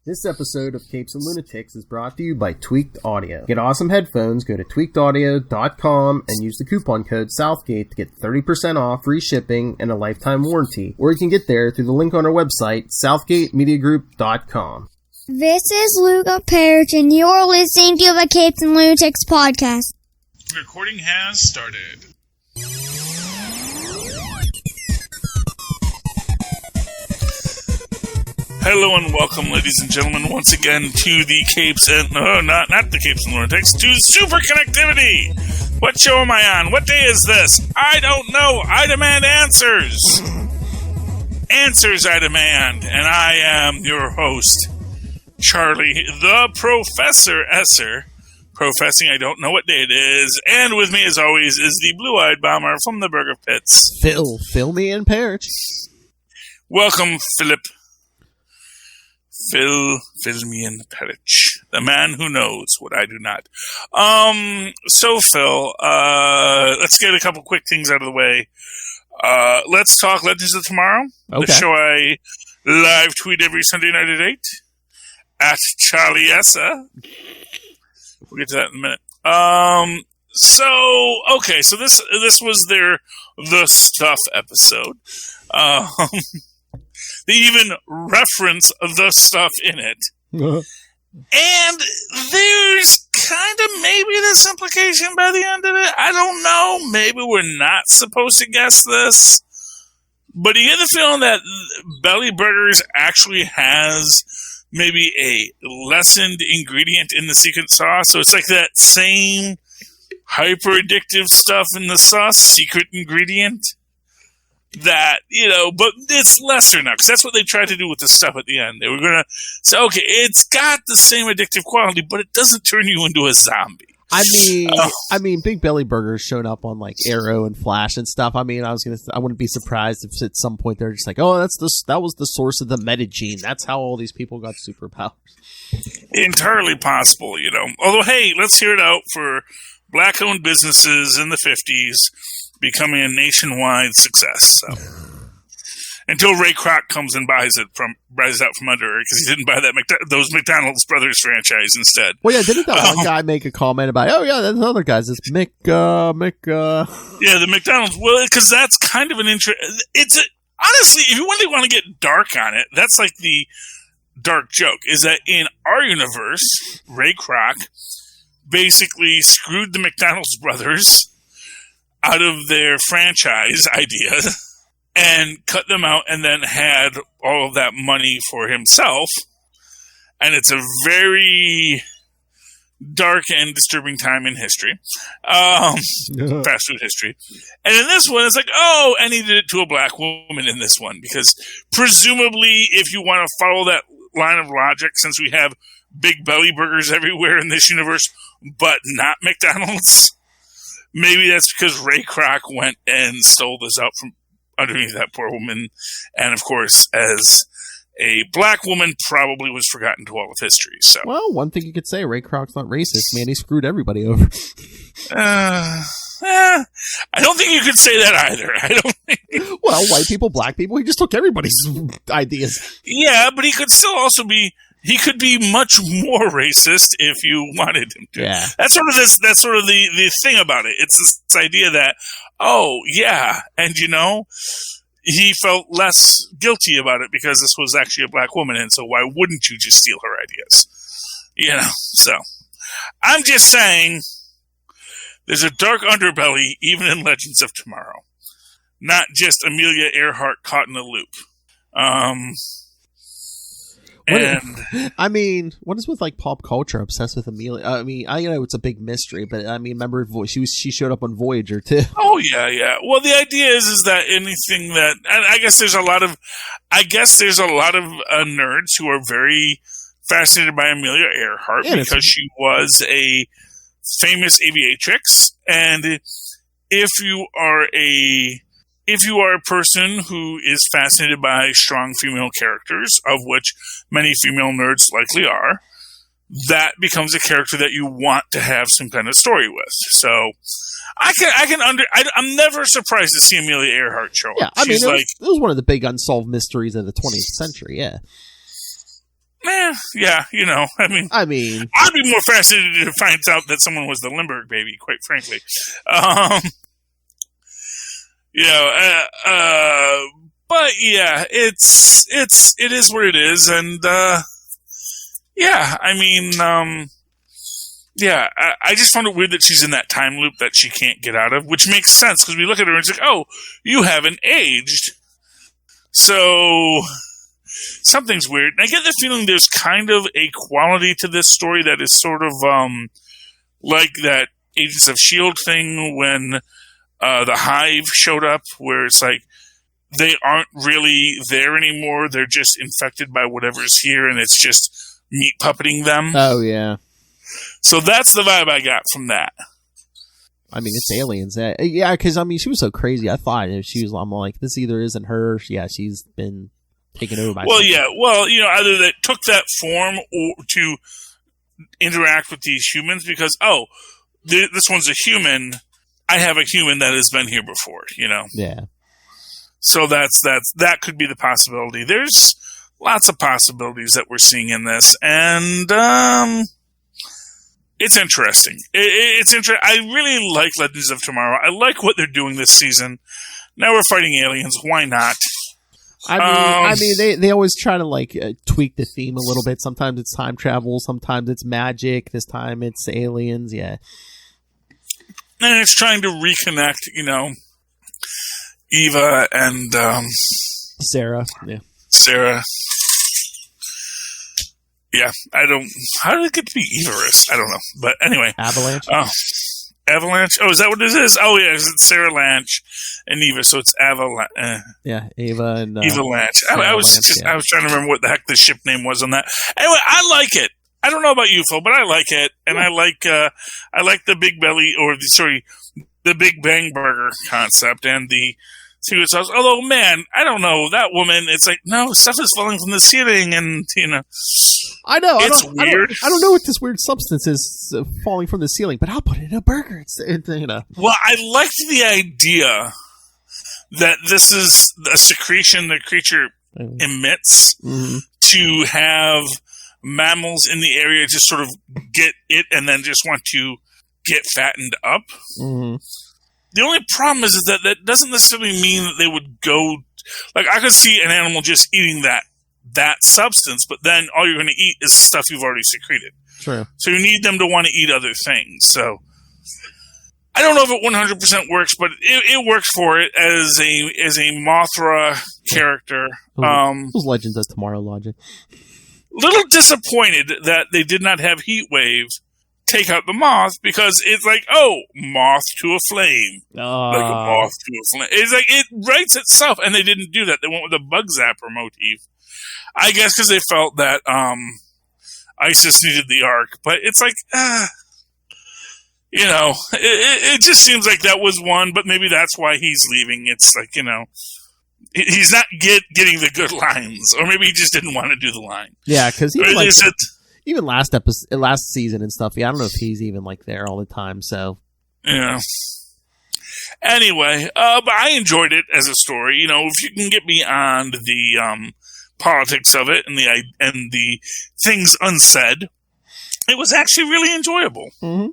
This episode of Capes and Lunatics is brought to you by Tweaked Audio. Get awesome headphones, go to tweakedaudio.com and use the coupon code Southgate to get 30% off, free shipping, and a lifetime warranty. Or you can get there through the link on our website, southgatemediagroup.com. This is Luca Perich, and you're listening to the Capes and Lunatics podcast. Recording has started. Hello and welcome, ladies and gentlemen, once again to the Capes and... No, not the Capes and Lunatics, to Superconnectivity! What show am I on? What day is this? I don't know! I demand answers! Answers I demand, and I am your host, Charlie, the Professor Esser, professing I don't know what day it is, and with me, as always, is the blue-eyed bomber from the Burger Pits. Fill me in, Perich. Welcome, Philip. Fill me in, Perich. The man who knows what I do not. So Phil, let's get a couple quick things out of the way. Let's talk Legends of Tomorrow. Okay. The show I live tweet every Sunday night at 8 at Charlie Essa. We'll get to that in a minute. So this was their The Stuff episode. They even reference the stuff in it. And there's kind of maybe this implication by the end of it. I don't know. Maybe we're not supposed to guess this. But you get the feeling that Belly Burgers actually has maybe a lessened ingredient in the secret sauce. So it's like that same hyper addictive stuff in the sauce, secret ingredient. That, but it's lesser now, because that's what they tried to do with the stuff at the end. They were going to say, okay, it's got the same addictive quality, but it doesn't turn you into a zombie. I mean, Big Belly Burgers showed up on like Arrow and Flash and stuff. I mean, I wouldn't be surprised if at some point they're just like, oh, that was the source of the metagene. That's how all these people got superpowers. Entirely possible, Although, hey, let's hear it out for black-owned businesses in the 50s. Becoming a nationwide success. So. Until Ray Kroc comes and buys it out from under her, because he didn't buy those McDonald's Brothers franchise instead. Well, yeah, didn't that one guy make a comment about, oh yeah, there's other guys, it's Mick. Yeah, the McDonald's, well, because that's kind of an honestly, if you really want to get dark on it, that's like the dark joke, is that in our universe, Ray Kroc basically screwed the McDonald's Brothers out of their franchise idea and cut them out and then had all of that money for himself. And it's a very dark and disturbing time in history. Fast food history. And in this one, it's like, oh, and he did it to a black woman in this one. Because presumably, if you want to follow that line of logic, since we have Big Belly Burgers everywhere in this universe, but not McDonald's, maybe that's because Ray Kroc went and stole this out from underneath that poor woman. And, of course, as a black woman, probably was forgotten to all of history. So, well, one thing you could say, Ray Kroc's not racist. Man, he screwed everybody over. I don't think you could say that either. I don't think. Well, white people, black people, he just took everybody's ideas. Yeah, but he could still also be... He could be much more racist if you wanted him to. Yeah. That's sort of the thing about it. It's this idea that, oh, yeah, and he felt less guilty about it because this was actually a black woman, and so why wouldn't you just steal her ideas? So I'm just saying there's a dark underbelly even in Legends of Tomorrow. Not just Amelia Earhart caught in a loop. What is with like pop culture obsessed with Amelia? I mean, it's a big mystery, but I mean, remember she showed up on Voyager too. Oh yeah. Well, the idea is that anything that, and I guess there's a lot of nerds who are very fascinated by Amelia Earhart because she was a famous aviatrix, and if you are a person who is fascinated by strong female characters, of which many female nerds likely are, that becomes a character that you want to have some kind of story with. So I'm never surprised to see Amelia Earhart show up. Yeah, I mean, it was one of the big unsolved mysteries of the 20th century, yeah. Yeah, I mean, I'd be more fascinated to find out that someone was the Limburg baby, quite frankly. But yeah, it is what it is, and I just found it weird that she's in that time loop that she can't get out of, which makes sense because we look at her and it's like, oh, you haven't aged, so something's weird. And I get the feeling there's kind of a quality to this story that is sort of like that Agents of S.H.I.E.L.D. thing when the Hive showed up, where it's like they aren't really there anymore. They're just infected by whatever's here, and it's just meat puppeting them. Oh, yeah. So that's the vibe I got from that. I mean, it's aliens. Yeah, because, she was so crazy. I thought I'm like, this either isn't her. Yeah, she's been taken over by Well, something. yeah. Well, either they took that form or to interact with these humans because, this one's a human. I have a human that has been here before, Yeah. So that could be the possibility. There's lots of possibilities that we're seeing in this, and it's interesting. It's interesting. I really like Legends of Tomorrow. I like what they're doing this season. Now we're fighting aliens. Why not? They always try to tweak the theme a little bit. Sometimes it's time travel. Sometimes it's magic. This time it's aliens. Yeah. And it's trying to reconnect, Eva and Sarah. Yeah. Sarah. Yeah, how did it get to be Everest? I don't know. But anyway. Avalanche? Oh, Avalanche? Oh, is that what it is? Oh, yeah, it's Sarah Lanch and Eva, so it's Avalanche. Yeah, Ava and Eva Lanch. I was trying to remember what the heck the ship name was on that. Anyway, I like it. I don't know about you, Phil, but I like it, and I like the Big Belly the Big Bang Burger concept and the secret sauce. Although, man, I don't know that woman. It's like no stuff is falling from the ceiling, and I know it's weird. I don't know what this weird substance is falling from the ceiling, but I'll put it in a burger. Well, I liked the idea that this is a secretion the creature emits to have mammals in the area just sort of get it and then just want to get fattened up. Mm-hmm. The only problem is that doesn't necessarily mean that they would go... I could see an animal just eating that substance, but then all you're going to eat is stuff you've already secreted. True. So you need them to want to eat other things. So I don't know if it 100% works, but it works for it as a Mothra character. Those Legends of Tomorrow logic. Little disappointed that they did not have Heatwave take out the moth because it's like, moth to a flame. Like a moth to a flame. It's like, it writes itself, and they didn't do that. They went with a bug zapper motif. I guess because they felt that Isis needed the Ark. But it's like, it just seems like that was one, but maybe that's why he's leaving. It's like, he's not getting the good lines, or maybe he just didn't want to do the line. Yeah, because even last season and stuff. Yeah, I don't know if he's even there all the time. So yeah. Anyway, but I enjoyed it as a story. If you can get beyond the politics of it and the things unsaid, it was actually really enjoyable. Mm-hmm.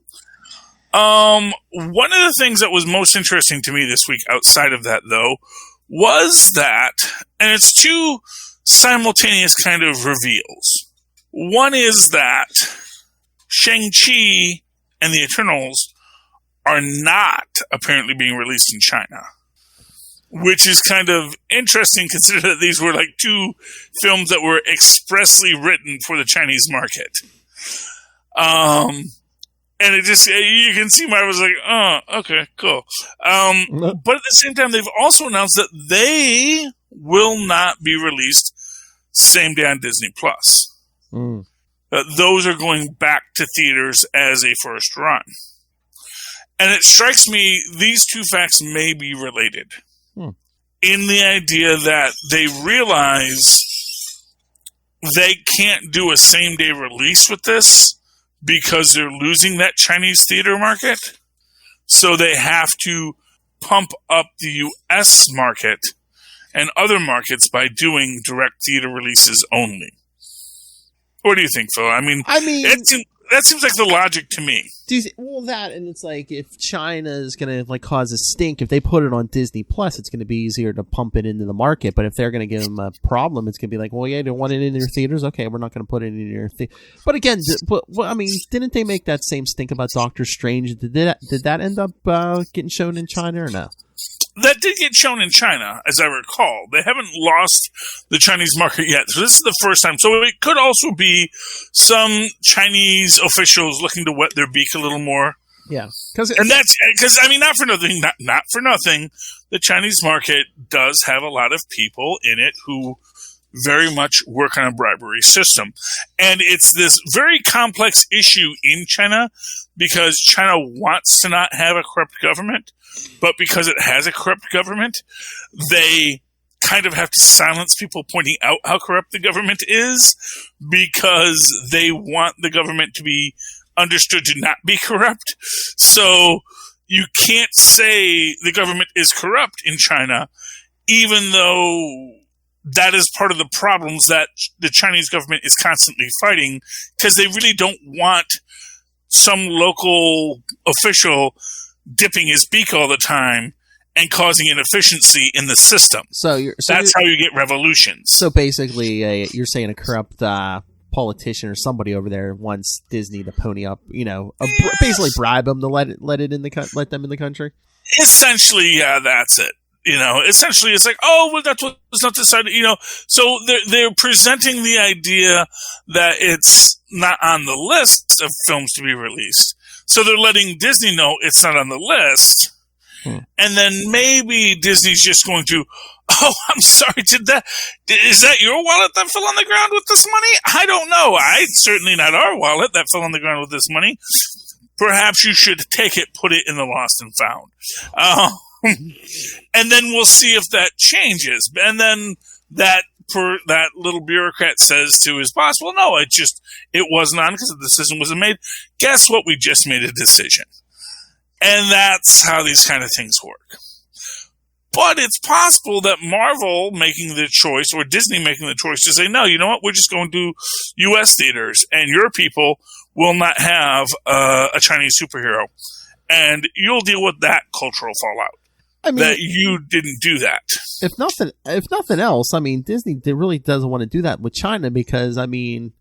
One of the things that was most interesting to me this week, outside of that, though, was that, and it's two simultaneous kind of reveals. One is that Shang-Chi and the Eternals are not apparently being released in China, which is kind of interesting considering that these were two films that were expressly written for the Chinese market. And it just, you can see Marvel was like, oh, okay, cool. But at the same time, they've also announced that they will not be released same day on Disney+. Those are going back to theaters as a first run. And it strikes me these two facts may be related in the idea that they realize they can't do a same-day release with this because they're losing that Chinese theater market. So they have to pump up the U.S. market and other markets by doing direct theater releases only. What do you think, Phil? I mean, that seems like the logic to me. That, and it's like, if China is going to like cause a stink, if they put it on Disney Plus, it's going to be easier to pump it into the market. But if they're going to give them a problem, it's going to be like, well, yeah, they want it in your theaters. Okay, we're not going to put it in your theater. But again, I mean, didn't they make that same stink about Doctor Strange? Did that end up getting shown in China or no? That did get shown in China, as I recall. They haven't lost the Chinese market yet. So this is the first time. So it could also be some Chinese officials looking to wet their beak a little more. Yeah. And that's because, I mean, not for nothing, the Chinese market does have a lot of people in it who very much work on a bribery system. And it's this very complex issue in China because China wants to not have a corrupt government, but because it has a corrupt government, they kind of have to silence people pointing out how corrupt the government is because they want the government to be understood to not be corrupt. So you can't say the government is corrupt in China, even though that is part of the problems that the Chinese government is constantly fighting, because they really don't want some local official dipping his beak all the time and causing inefficiency in the system. That's how you get revolutions. So basically, you're saying a corrupt politician or somebody over there wants Disney to pony up, basically bribe them to let them in the country. Essentially, yeah, that's it. Essentially, it's like, oh, well, that's what was not decided. So they're presenting the idea that it's not on the list of films to be released. So they're letting Disney know it's not on the list. And then maybe Disney's just going to, oh, I'm sorry, is that your wallet that fell on the ground with this money? I don't know. It's certainly not our wallet that fell on the ground with this money. Perhaps you should take it, put it in the lost and found. And then we'll see if that changes. And then that little bureaucrat says to his boss, well, no, it wasn't on because the decision wasn't made. Guess what? We just made a decision. And that's how these kind of things work. But it's possible that Marvel making the choice or Disney making the choice to say, no, you know what? We're just going to U.S. theaters and your people will not have a Chinese superhero. And you'll deal with that cultural fallout. I mean, that you didn't do that. If nothing else, I mean, Disney really doesn't want to do that with China because, I mean,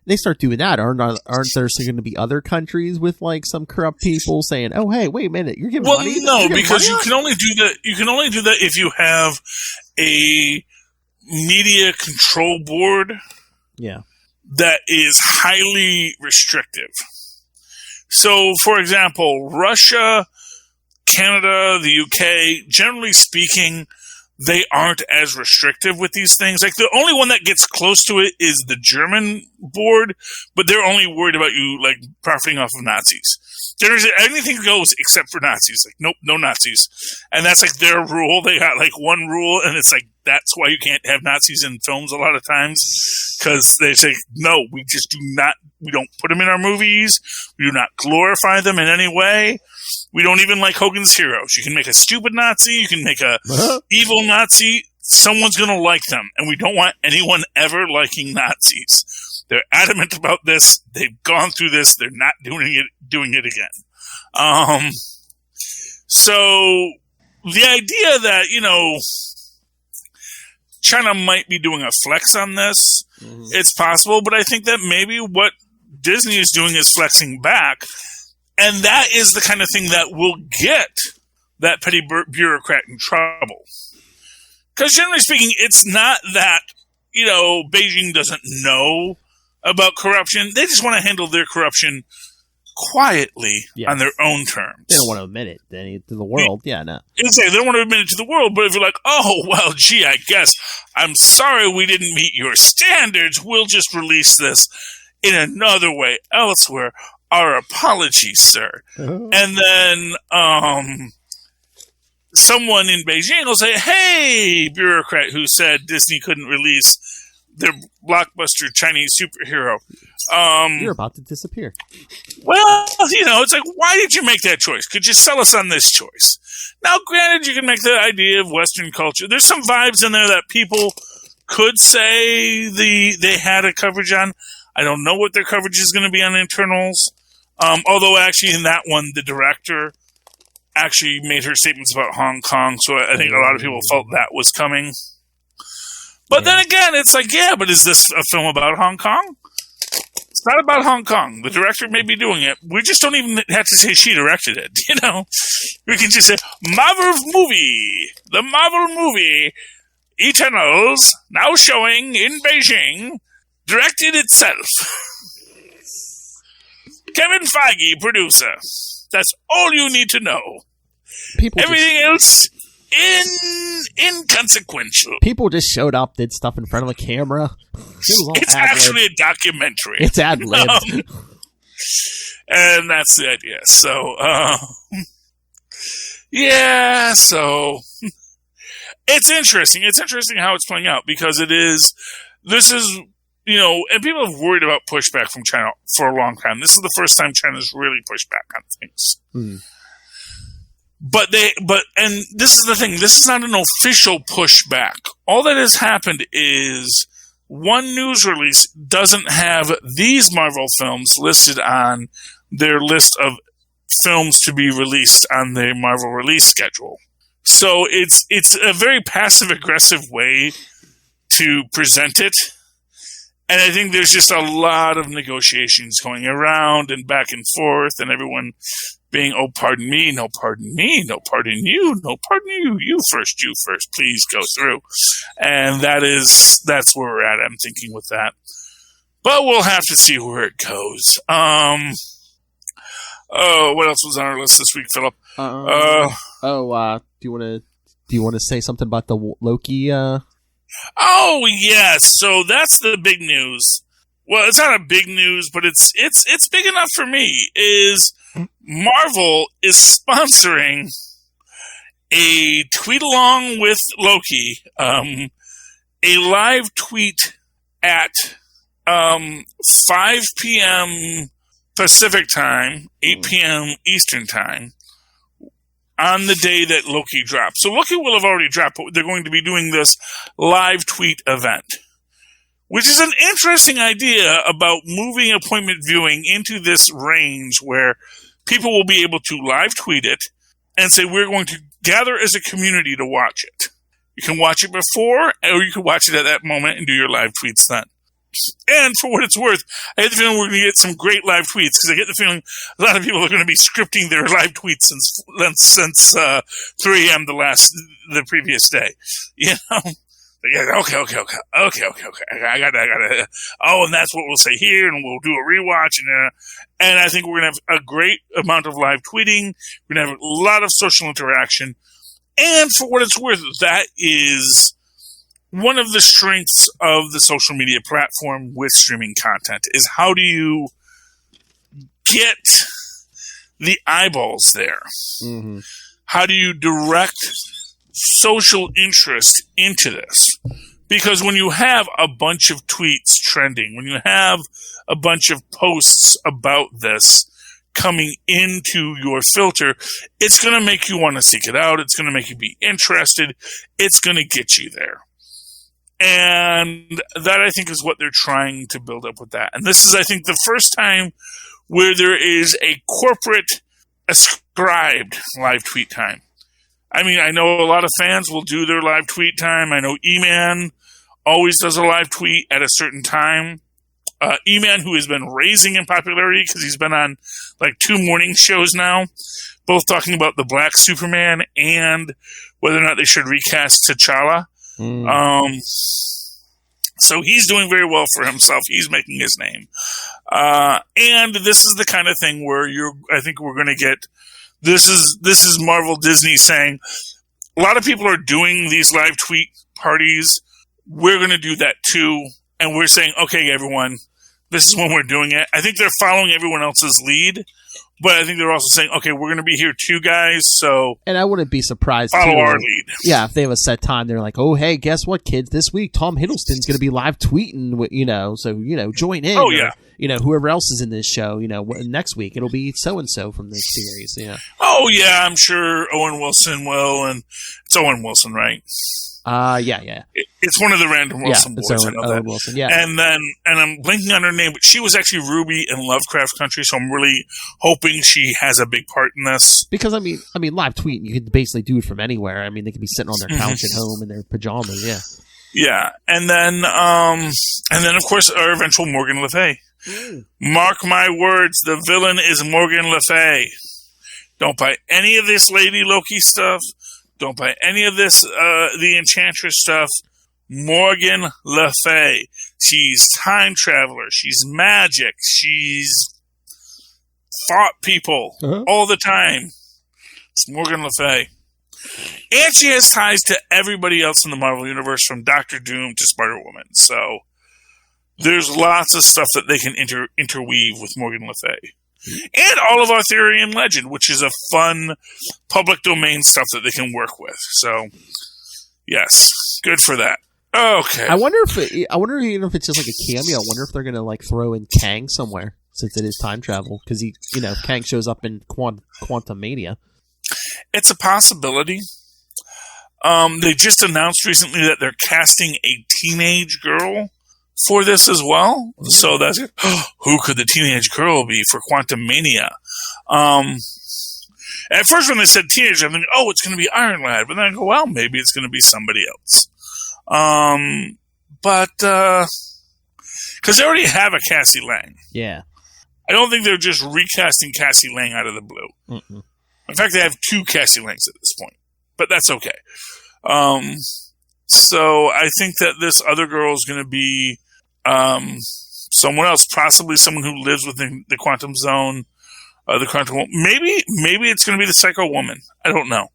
they start doing that. Aren't there going to be other countries with like some corrupt people saying, "Oh, hey, wait a minute, you're giving money?" Well, no, because you can only do that. You can only do that if you have a media control board. Yeah, that is highly restrictive. So, for example, Russia, Canada, the UK, generally speaking, they aren't as restrictive with these things. Like, the only one that gets close to it is the German board, but they're only worried about you, like, profiting off of Nazis. Anything goes except for Nazis. Like, nope, no Nazis. And that's, like, their rule. They got, like, one rule, and it's, like, that's why you can't have Nazis in films a lot of times. Because they say, no, we don't put them in our movies. We do not glorify them in any way. We don't even like Hogan's Heroes. You can make a stupid Nazi. You can make a evil Nazi. Someone's going to like them. And we don't want anyone ever liking Nazis. They're adamant about this. They've gone through this. They're not doing it again. So the idea that, China might be doing a flex on this, it's possible. But I think that maybe what Disney is doing is flexing back. And that is the kind of thing that will get that petty bureaucrat in trouble. Because generally speaking, it's not that, Beijing doesn't know about corruption. They just want to handle their corruption quietly on their own terms. They don't want to admit it to the world. They don't want to admit it to the world. But if you're like, oh, well, gee, I guess I'm sorry we didn't meet your standards. We'll just release this in another way elsewhere. Our apologies, sir. And then someone in Beijing will say, hey, bureaucrat who said Disney couldn't release their blockbuster Chinese superhero. You're about to disappear. Well, it's like, why did you make that choice? Could you sell us on this choice? Now, granted, you can make the idea of Western culture. There's some vibes in there that people could say they had a coverage on. I don't know what their coverage is going to be on Eternals. Although, actually, in that one, the director actually made her statements about Hong Kong, so I think a lot of people felt that was coming. But then again, it's like, yeah, but is this a film about Hong Kong? It's not about Hong Kong. The director may be doing it. We just don't even have to say she directed it, you know? We can just say, Marvel movie! The Marvel movie, Eternals, now showing in Beijing, directed itself. Kevin Feige, producer. That's all you need to know. Everything else, inconsequential. People just showed up, did stuff in front of a camera. It's actually a documentary. It's ad-lib. And that's the idea. So, yeah, so it's interesting. It's interesting how it's playing out because this is, you know, and people have worried about pushback from China for a long time. This is the first time China's really pushed back on things. And this is the thing. This is not an official pushback. All that has happened is one news release doesn't have these Marvel films listed on their list of films to be released on the Marvel release schedule. So it's a very passive-aggressive way to present it. And I think there's just a lot of negotiations going around and back and forth, and everyone being, oh, pardon me, no, pardon me, no, pardon you, no, pardon you, you first, please go through. And that's where we're at, I'm thinking, with that. But we'll have to see where it goes. What else was on our list this week, Philip? Do you want to say something about the Loki? Oh, yes. So that's the big news. Well, it's not a big news, but it's big enough for me. Is Marvel is sponsoring a tweet along with Loki, a live tweet at 5 p.m. Pacific time, 8 p.m. Eastern time, on the day that Loki drops. So Loki will have already dropped, but they're going to be doing this live tweet event, which is an interesting idea about moving appointment viewing into this range where people will be able to live tweet it and say, we're going to gather as a community to watch it. You can watch it before, or you can watch it at that moment and do your live tweets then. And for what it's worth, I get the feeling we're going to get some great live tweets, because I get the feeling a lot of people are going to be scripting their live tweets since 3 a.m. the previous day. You know? Okay. I got. Oh, and that's what we'll say here, and we'll do a rewatch, and I think we're going to have a great amount of live tweeting. We're going to have a lot of social interaction, and for what it's worth, that is one of the strengths of the social media platform with streaming content is how do you get the eyeballs there? Mm-hmm. How do you direct social interest into this? Because when you have a bunch of tweets trending, when you have a bunch of posts about this coming into your filter, it's going to make you want to seek it out. It's going to make you be interested. It's going to get you there. And that, I think, is what they're trying to build up with that. And this is, I think, the first time where there is a corporate ascribed live tweet time. I mean, I know a lot of fans will do their live tweet time. I know E-Man always does a live tweet at a certain time. E-Man, who has been raising in popularity because he's been on like 2 morning shows now, both talking about the Black Superman and whether or not they should recast T'Challa. So he's doing very well for himself. He's making his name. And this is the kind of thing where I think we're going to get, this is Marvel Disney saying, a lot of people are doing these live tweet parties. We're going to do that too. And we're saying, okay, everyone, this is when we're doing it. I think they're following everyone else's lead. But I think they're also saying, okay, we're going to be here too, guys, so... And I wouldn't be surprised, follow our lead. Yeah, if they have a set time, they're like, oh, hey, guess what, kids? This week, Tom Hiddleston's going to be live tweeting, so, join in. Oh, yeah. Or, whoever else is in this show, next week, it'll be so-and-so from this series, Oh, yeah, I'm sure Owen Wilson will, and it's Owen Wilson, right? Yeah. It's one of the Random Wilson boys. I know that. Wilson, yeah. And I'm blanking on her name, but she was actually Ruby in Lovecraft Country, so I'm really hoping she has a big part in this. Because I mean, live tweeting, you can basically do it from anywhere. I mean, they could be sitting on their couch at home in their pajamas. Yeah. Yeah, and then of course our eventual Morgan Le Fay. Mark my words, the villain is Morgan Le Fay. Don't buy any of this Lady Loki stuff. Don't buy any of this the Enchantress stuff. Morgan Le Fay. She's time traveler. She's magic. She's fought people all the time. It's Morgan Le Fay. And she has ties to everybody else in the Marvel Universe, from Doctor Doom to Spider-Woman. So there's lots of stuff that they can interweave with Morgan Le Fay. And all of Arthurian legend, which is a fun public domain stuff that they can work with. So, yes, good for that. Okay. I wonder even if it's just like a cameo. I wonder if they're going to like throw in Kang somewhere, since it is time travel, because Kang shows up in Quantum Mania. It's a possibility. They just announced recently that they're casting a teenage girl for this as well. So that's who could the teenage girl be for Quantum Mania? At first when they said teenage, I'm thinking, it's going to be Iron Lad. But then I go, well, maybe it's going to be somebody else. But because they already have a Cassie Lang. Yeah. I don't think they're just recasting Cassie Lang out of the blue. Mm-mm. In fact, they have 2 Cassie Langs at this point. But that's okay. So I think that this other girl is going to be someone else, possibly someone who lives within the quantum zone. The quantum. Maybe it's going to be the Psycho Woman. I don't know.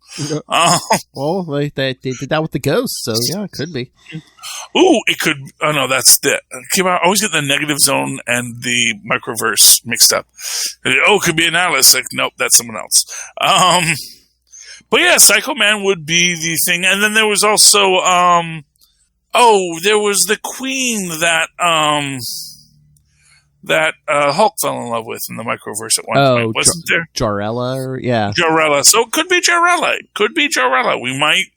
Well, they did that with the ghost, so yeah, it could be. Ooh, it could. Oh no, that's the. I always get the negative zone and the microverse mixed up. It could be an Alice. Like, nope, that's someone else. But yeah, Psycho Man would be the thing, and then there was also there was the Queen that Hulk fell in love with in the microverse at one point, wasn't there? Jarella, yeah. Jarella. So it could be Jarella. We might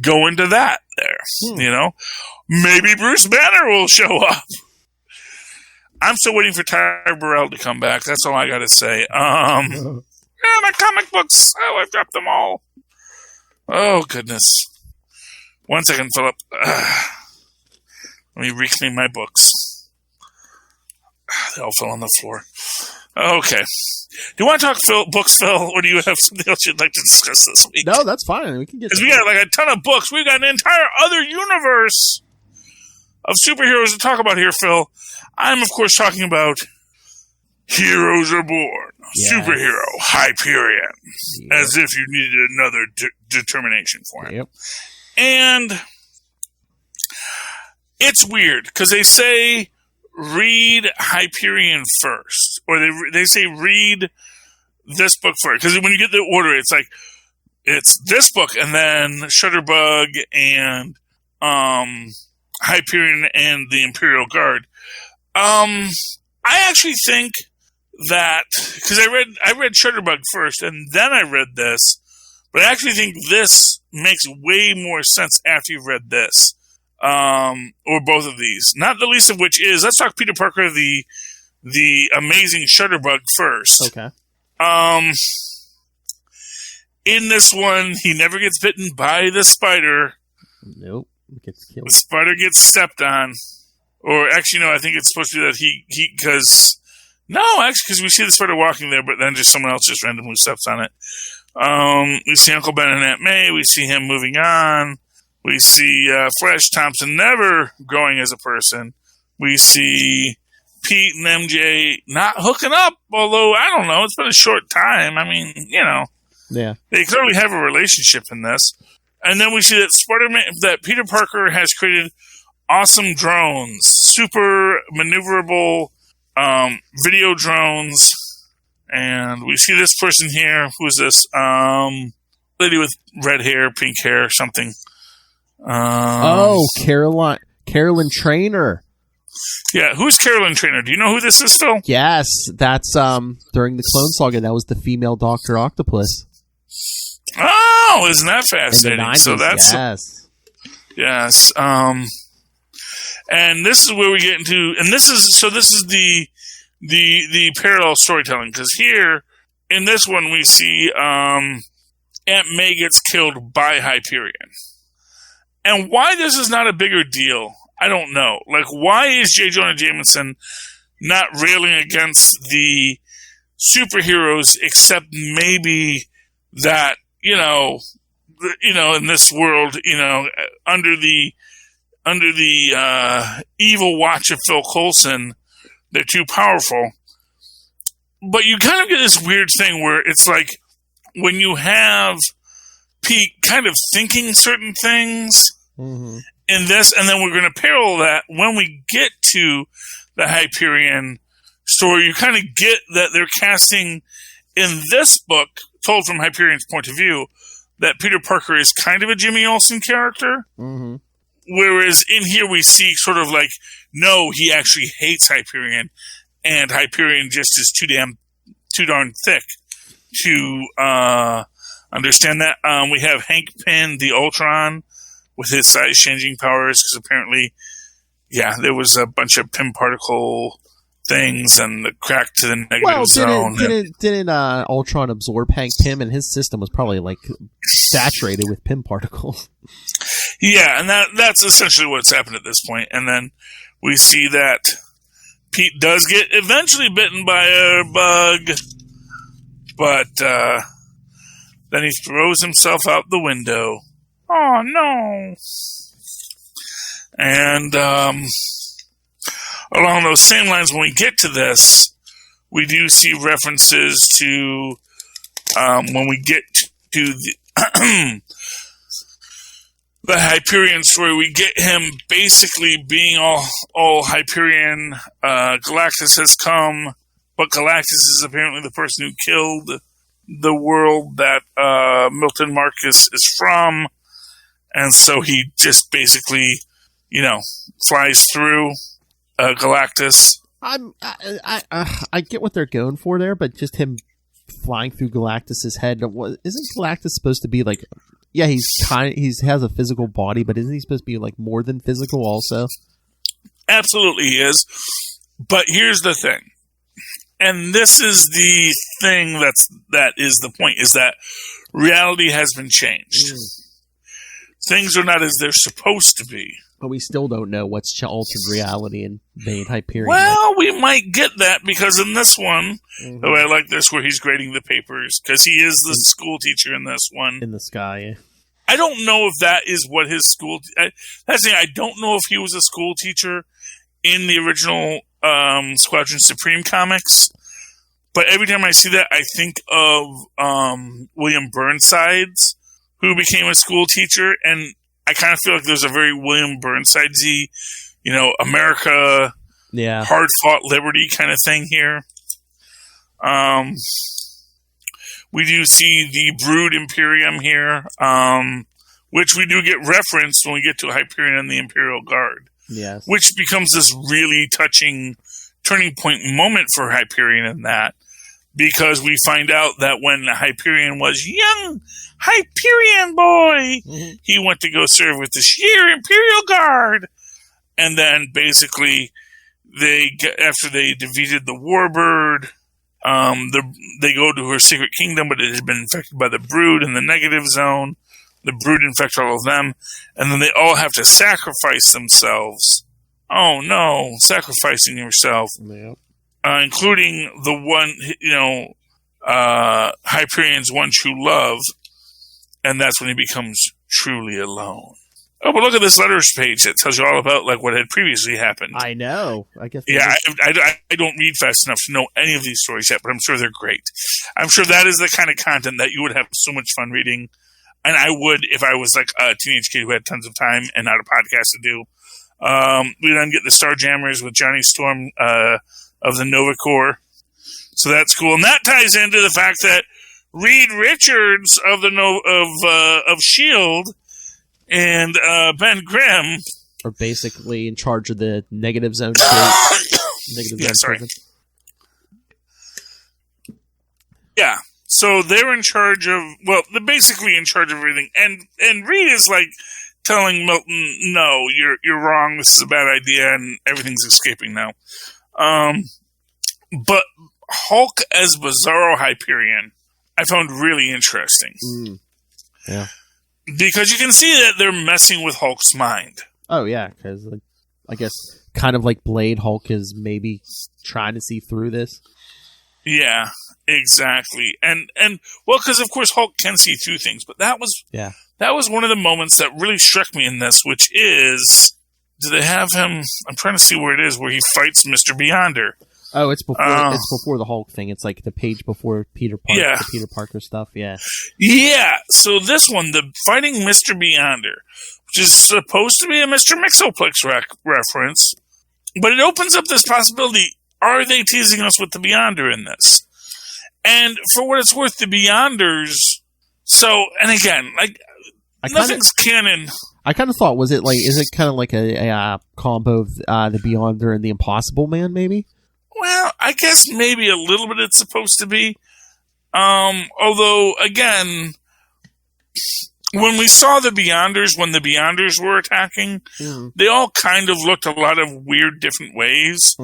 go into that there, Maybe Bruce Banner will show up. I'm still waiting for Ty Burrell to come back. That's all I got to say. My comic books. Oh, I've dropped them all. Oh, goodness. 1 second, Philip. Let me reclaim my books. They all fell on the floor. Okay. Do you want to talk books, Phil, or do you have something else you'd like to discuss this week? No, that's fine. We can get. Because we got like a ton of books. We've got an entire other universe of superheroes to talk about here, Phil. I'm, of course, talking about Heroes Reborn, Superhero, Hyperion, as if you needed another determination for him. Yep. And it's weird because they say read Hyperion first, or they say read this book first. Because when you get the order, it's like it's this book and then Shutterbug and Hyperion and the Imperial Guard. I actually think that because I read Shutterbug first and then I read this, but I actually think this makes way more sense after you've read this, or both of these. Not the least of which is, let's talk Peter Parker, the amazing Shutterbug first. Okay. In this one, he never gets bitten by the spider. Nope. Gets killed. The spider gets stepped on. Or actually, no, I think it's supposed to be that because we see the spider walking there, but then just someone else just randomly steps on it. We see Uncle Ben and Aunt May. We see him moving on. We see Flash Thompson never growing as a person. We see Pete and MJ not hooking up, although, I don't know, it's been a short time. I mean, Yeah. They clearly have a relationship in this. And then we see that Peter Parker has created awesome drones, super maneuverable video drones. And we see this person here. Who is this? Lady with red hair, pink hair, something. Carolyn Trainer. Yeah, who's Carolyn Trainer? Do you know who this is, Phil? Yes, that's during the Clone Saga. That was the female Dr. Octopus. Oh, isn't that fascinating? In the 90s, so that's yes. Yes. And this is where we get into, and this is the parallel storytelling, because here in this one we see Aunt May gets killed by Hyperion, and why this is not a bigger deal, I don't know. Like, why is J. Jonah Jameson not railing against the superheroes, except maybe that in this world, under the evil watch of Phil Coulson, they're too powerful. But you kind of get this weird thing where it's like when you have Pete kind of thinking certain things in this, and then we're going to parallel that when we get to the Hyperion story. You kind of get that they're casting in this book, told from Hyperion's point of view, that Peter Parker is kind of a Jimmy Olsen character. Mm-hmm. Whereas in here we see sort of like, no, he actually hates Hyperion, and Hyperion just is too darn thick to understand that. We have Hank Pym, the Ultron, with his size-changing powers, because apparently, there was a bunch of Pym particle things and the crack to the negative zone. Didn't Ultron absorb Hank Pym, and his system was probably like saturated with Pym particles? Yeah, and that's essentially what's happened at this point. And then we see that Pete does get eventually bitten by a bug, but then he throws himself out the window. Oh, no. And along those same lines, when we get to this, we do see references to when we get to the Hyperion story, we get him basically being all Hyperion. Galactus has come, but Galactus is apparently the person who killed the world that Milton Marcus is from, and so he just basically, flies through Galactus. I get what they're going for there, but just him flying through Galactus's head. Isn't Galactus supposed to be like? Yeah, he has a physical body, but isn't he supposed to be like more than physical also? Absolutely, he is. But here's the thing, and this is the thing that is the point: is that reality has been changed. Things are not as they're supposed to be. But we still don't know what's altered reality and made Hyperion. Well, we might get that, because in this one, I like this where he's grading the papers, because he is the school teacher in this one. In the sky, yeah. I don't know if that is what his school... that's the thing, I don't know if he was a school teacher in the original Squadron Supreme comics, but every time I see that, I think of William Burnside's, who became a school teacher, and I kind of feel like there's a very William Burnside-y, America, hard-fought liberty kind of thing here. We do see the Brood Imperium here, which we do get referenced when we get to Hyperion and the Imperial Guard. Yes. Which becomes this really touching turning point moment for Hyperion in that, because we find out that when Hyperion was young Hyperion boy, he went to go serve with the sheer Imperial Guard. And then basically, after they defeated the Warbird, they go to her secret kingdom, but it had been infected by the Brood in the negative zone. The Brood infect all of them, and then they all have to sacrifice themselves. Oh no, sacrificing yourself. Yep. Including the one, Hyperion's one true love, and that's when he becomes truly alone. Oh, but look at this letters page that tells you all about what had previously happened. I know. I guess. Yeah, I don't read fast enough to know any of these stories yet, but I'm sure they're great. I'm sure that is the kind of content that you would have so much fun reading, and I would if I was like a teenage kid who had tons of time and not a podcast to do. We then get the Starjammers with Johnny Storm of the Nova Corps, so that's cool, and that ties into the fact that Reed Richards of the of Shield and Ben Grimm are basically in charge of the negative zone. Prison. Yeah, so they're in charge of. Well, they're basically in charge of everything, and Reed is like telling Milton, no, you're wrong, this is a bad idea, and everything's escaping now. But Hulk as Bizarro Hyperion, I found really interesting. Yeah. Because you can see that they're messing with Hulk's mind. Oh, yeah, because I guess kind of like Blade, Hulk is maybe trying to see through this. Yeah, exactly. And well, because of course Hulk can see through things, but that was one of the moments that really struck me in this, which is, do they have him? I'm trying to see where it is, where he fights Mr. Beyonder. Oh, it's before the Hulk thing. It's like the page before Peter Parker, the Peter Parker stuff. Yeah. Yeah. So this one, the fighting Mr. Beyonder, which is supposed to be a Mr. Mixoplex reference, but it opens up this possibility: are they teasing us with the Beyonder in this? And for what it's worth, the Beyonders. So, and again, like nothing's canon. I kind of thought, is it kind of like a combo of the Beyonder and the Impossible Man, maybe? Well, I guess maybe a little bit it's supposed to be. Although, again, when we saw the Beyonders, when the Beyonders were attacking, they all kind of looked a lot of weird different ways.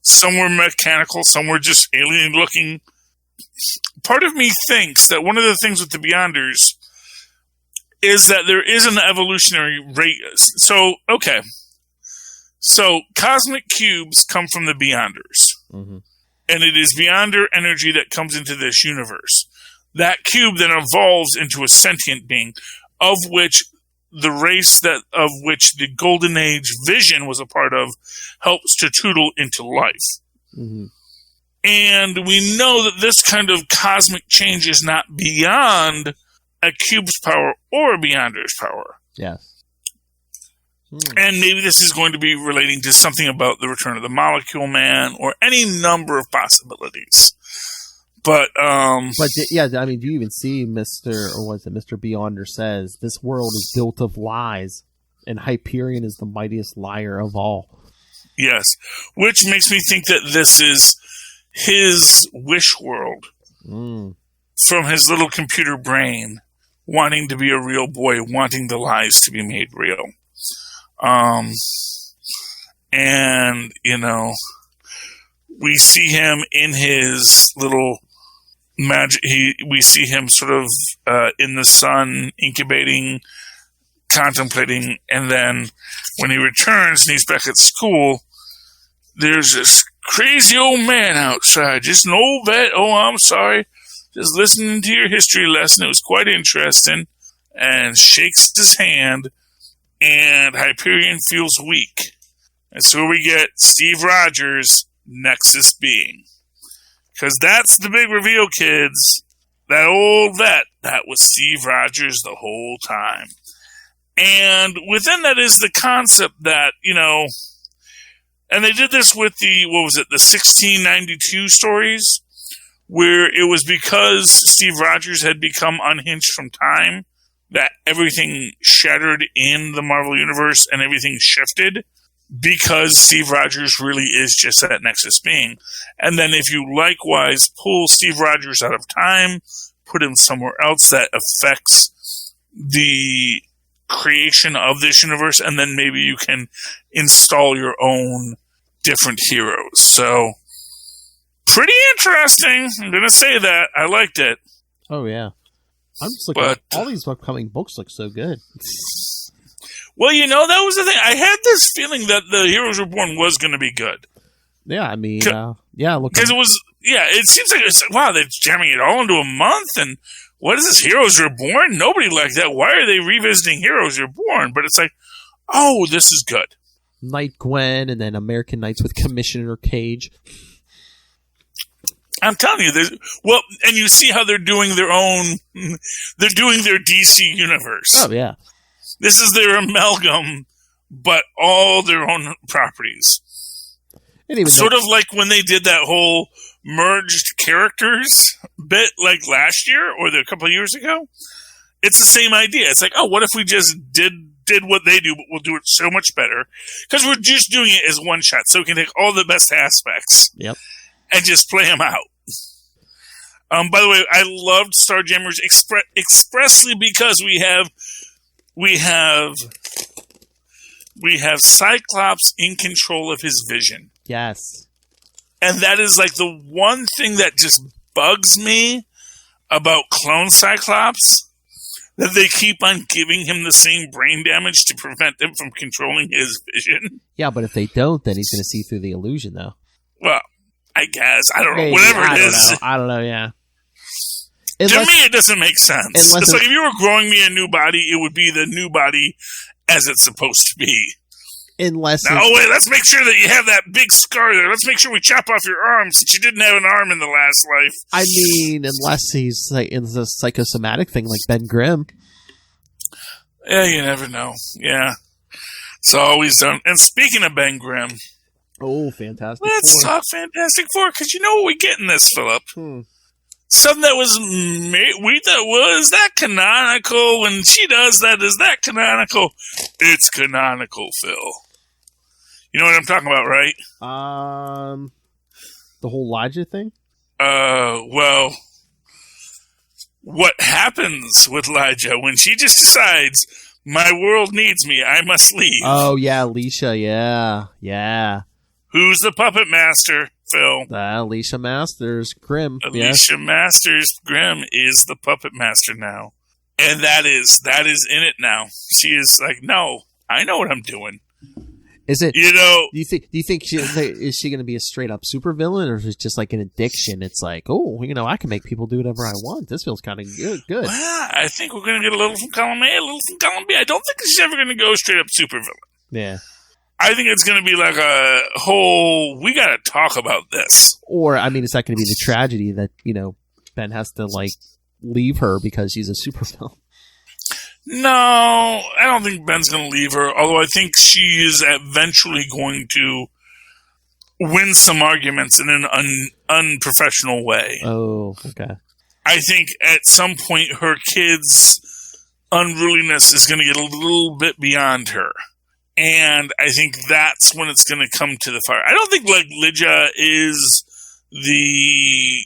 Some were mechanical, some were just alien-looking. Part of me thinks that one of the things with the Beyonders is that there is an evolutionary rate. So, okay. So, cosmic cubes come from the Beyonders. And it is Beyonder energy that comes into this universe. That cube then evolves into a sentient being, of which the race of which the Golden Age Vision was a part of helps to tutel into life. And we know that this kind of cosmic change is not beyond a cube's power or a Beyonder's power. Yes. And maybe this is going to be relating to something about the return of the Molecule Man or any number of possibilities. But yeah, I mean, do you even see Mr. Beyonder says, this world is built of lies, and Hyperion is the mightiest liar of all. Yes, which makes me think that this is his wish world from his little computer brain, wanting to be a real boy, wanting the lies to be made real. And, we see him in his little magic. We see him sort of in the sun, incubating, contemplating, and then when he returns and he's back at school, there's this crazy old man outside, just an old vet. Oh, I'm sorry. Just listening to your history lesson. It was quite interesting. And shakes his hand. And Hyperion feels weak. And so we get Steve Rogers' Nexus being. Because that's the big reveal, kids. That old vet, that was Steve Rogers the whole time. And within that is the concept that, and they did this with the 1692 stories, where it was because Steve Rogers had become unhinged from time that everything shattered in the Marvel Universe and everything shifted because Steve Rogers really is just that Nexus being. And then if you likewise pull Steve Rogers out of time, put him somewhere else, that affects the creation of this universe, and then maybe you can install your own different heroes. So, pretty interesting. I'm going to say that. I liked it. Oh, yeah. I'm just looking at all these upcoming books look so good. Well, that was the thing. I had this feeling that the Heroes Reborn was going to be good. Yeah, I mean, because it was, it seems like they're jamming it all into a month, and what is this, Heroes Reborn? Nobody liked that. Why are they revisiting Heroes Reborn? But it's like, oh, this is good. Night Gwen, and then American Knights with Commissioner Cage. I'm telling you, and you see how they're doing their DC universe. Oh, yeah. This is their amalgam, but all their own properties. Sort of like when they did that whole merged characters bit like last year or a couple of years ago. It's the same idea. It's like, oh, what if we just did what they do, but we'll do it so much better? Because we're just doing it as one shot, so we can take all the best aspects. Yep. And just play them out. By the way, I loved Starjammers expressly because we have we have Cyclops in control of his vision. Yes. And that is like the one thing that just bugs me about clone Cyclops, that they keep on giving him the same brain damage to prevent him from controlling his vision. Yeah, but if they don't, then he's going to see through the illusion, though. Well, I guess. I don't know. Maybe. Whatever it is. I don't know, yeah. To me, it doesn't make sense. It's like if you were growing me a new body, it would be the new body as it's supposed to be. Let's make sure that you have that big scar there. Let's make sure we chop off your arm since you didn't have an arm in the last life. I mean, unless he's like in the psychosomatic thing like Ben Grimm. Yeah, you never know. Yeah. It's always done. And speaking of Ben Grimm. Oh, Fantastic Let's Four. talk Fantastic Four, because you know what we get in this, Philip? Something that was was that canonical? When she does that, is that canonical? It's canonical, Phil. You know what I'm talking about, right? The whole Elijah thing? Well, what happens with Elijah when she just decides, my world needs me, I must leave? Oh, yeah, Alicia, yeah. Who's the puppet master, Phil? Alicia Masters, Grimm. Alicia Masters Grimm is the puppet master now. And that is in it now. She is like, no, I know what I'm doing. Is it? You know? Do you think is she going to be a straight up supervillain, or is it just like an addiction? It's like, oh, I can make people do whatever I want. This feels kind of good. Well, I think we're going to get a little from column A, a little from column B. I don't think she's ever going to go straight up supervillain. Yeah. I think it's going to be like a whole, we got to talk about this. Or, I mean, it's not going to be the tragedy that, Ben has to, leave her because she's a supervillain. No, I don't think Ben's going to leave her, although I think she is eventually going to win some arguments in an unprofessional way. Oh, okay. I think at some point her kid's unruliness is going to get a little bit beyond her. And I think that's when it's going to come to the fire. I don't think Lydia is the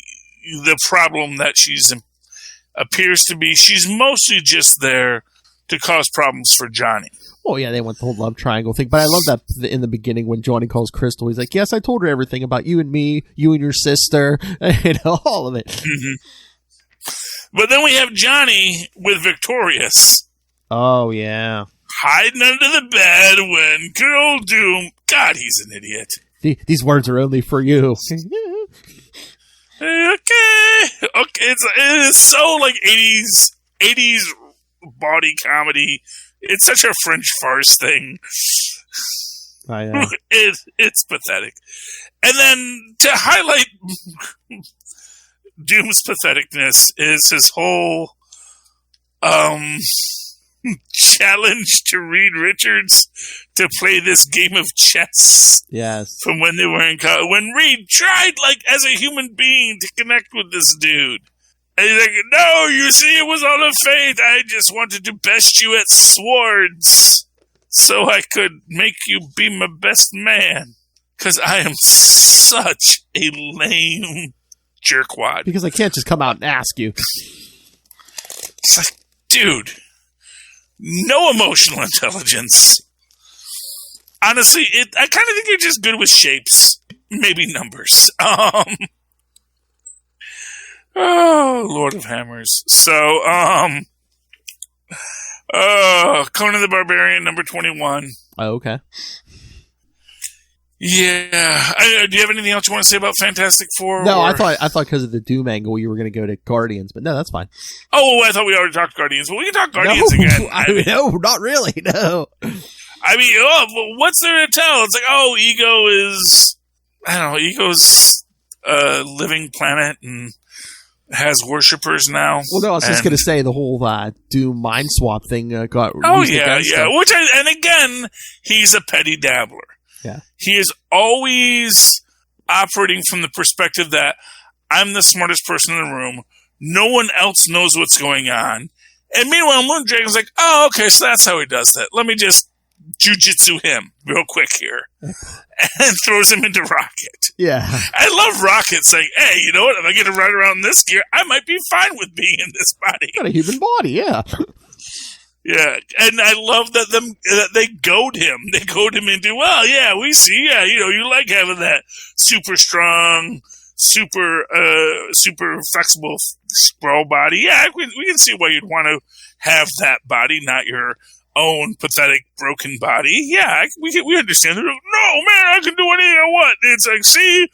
problem that she's appears to be. She's mostly just there to cause problems for Johnny. Oh, yeah, they want the whole love triangle thing. But I love that in the beginning when Johnny calls Crystal, he's like, yes, I told her everything about you and me, you and your sister, all of it. Mm-hmm. But then we have Johnny with Victorious. Oh, yeah. Hiding under the bed when good old Doom, God, he's an idiot. These words are only for you. Okay. It is so like 80s body comedy. It's such a French farce thing. I know. It's pathetic. And then to highlight Doom's patheticness is his whole challenge to Reed Richards to play this game of chess. Yes. From when they were in college. When Reed tried, as a human being, to connect with this dude. And he's like, no, you see, it was all a feint. I just wanted to best you at swords so I could make you be my best man. Because I am such a lame jerkwad. Because I can't just come out and ask you. It's like, dude, no emotional intelligence. Honestly, I kind of think you're just good with shapes. Maybe numbers. Oh, Lord of Hammers. So, Conan the Barbarian, number 21. Oh, okay. Yeah. Do you have anything else you want to say about Fantastic Four? No, I thought because of the Doom angle you were going to go to Guardians, but no, that's fine. Oh, I thought we already talked Guardians. Well, we can talk Guardians again. No, not really, no. I mean, what's there to tell? It's like, Ego is, I don't know, Ego's a living planet and has worshippers now. Well, no, I was just going to say the whole Doom mind swap thing got. Oh yeah. And again, he's a petty dabbler. Yeah, he is always operating from the perspective that I'm the smartest person in the room. No one else knows what's going on. And meanwhile, Moondragon's like, oh, okay, so that's how he does that. Let me just jujitsu him real quick here. And throws him into Rocket. Yeah. I love Rocket saying, hey, you know what? If I get to ride around this gear, I might be fine with being in this body. Got a human body, yeah. Yeah, and I love that they goad him. They goad him into, well, yeah, we see, yeah, you like having that super strong, super flexible sprawl body. Yeah, we can see why you'd want to have that body, not your own pathetic broken body. Yeah, we understand. They're like, no, man, I can do anything I want. And it's like, see,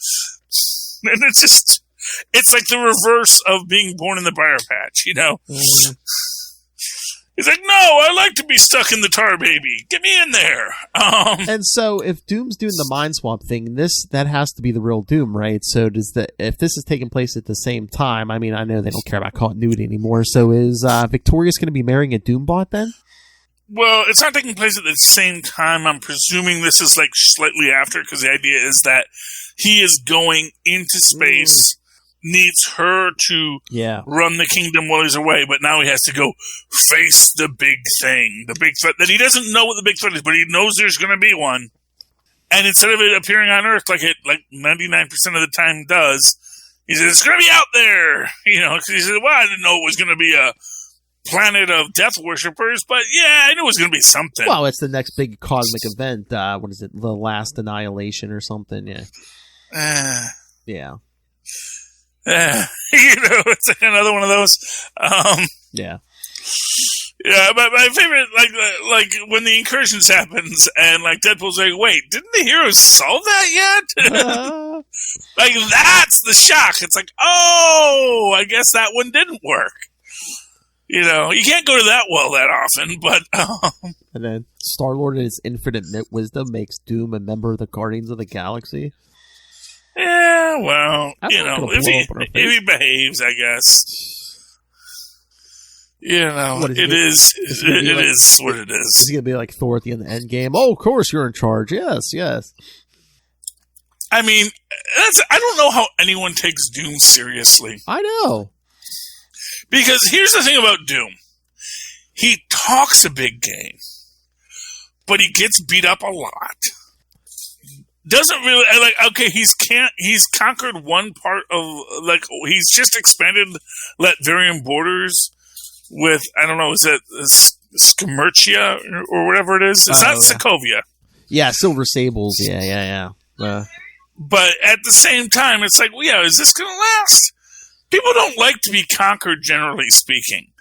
and it's like the reverse of being born in the briar patch, Mm. He's like, no, I like to be stuck in the tar baby. Get me in there. And so, if Doom's doing the mind swap thing, that has to be the real Doom, right? So, if this is taking place at the same time, I mean, I know they don't care about continuity anymore. So, is Victorious going to be marrying a Doombot then? Well, it's not taking place at the same time. I'm presuming this is like slightly after, because the idea is that he is going into space. Needs her to run the kingdom while he's away, but now he has to go face the big thing, the big threat that he doesn't know what the big threat is, but he knows there's going to be one. And instead of it appearing on Earth like 99% of the time does, he says it's going to be out there, because he said, well, I didn't know it was going to be a planet of death worshippers, but yeah, I knew it was going to be something. Well, it's the next big cosmic event. What is it? The Last Annihilation or something? Yeah. Yeah. It's like another one of those. Yeah. Yeah, but my favorite, like when the incursions happens, and like Deadpool's like, "Wait, didn't the heroes solve that yet?" Like that's the shock. It's like, oh, I guess that one didn't work. You can't go to that well that often, but. And then Star-Lord in his infinite wisdom makes Doom a member of the Guardians of the Galaxy. Yeah, well, if he behaves, I guess. It is what it is. Is he going to be like Thor at the end of the Endgame? Oh, of course you're in charge. Yes. I mean, I don't know how anyone takes Doom seriously. I know. Because here's the thing about Doom. He talks a big game, but he gets beat up a lot. Doesn't really okay. He's conquered one part of he's just expanded Latverian borders with I don't know, is it Skirmirchia or whatever it is? It's not Sokovia. Yeah, Silver Sables. Yeah. But at the same time, it's like, well, yeah, is this going to last? People don't like to be conquered, generally speaking,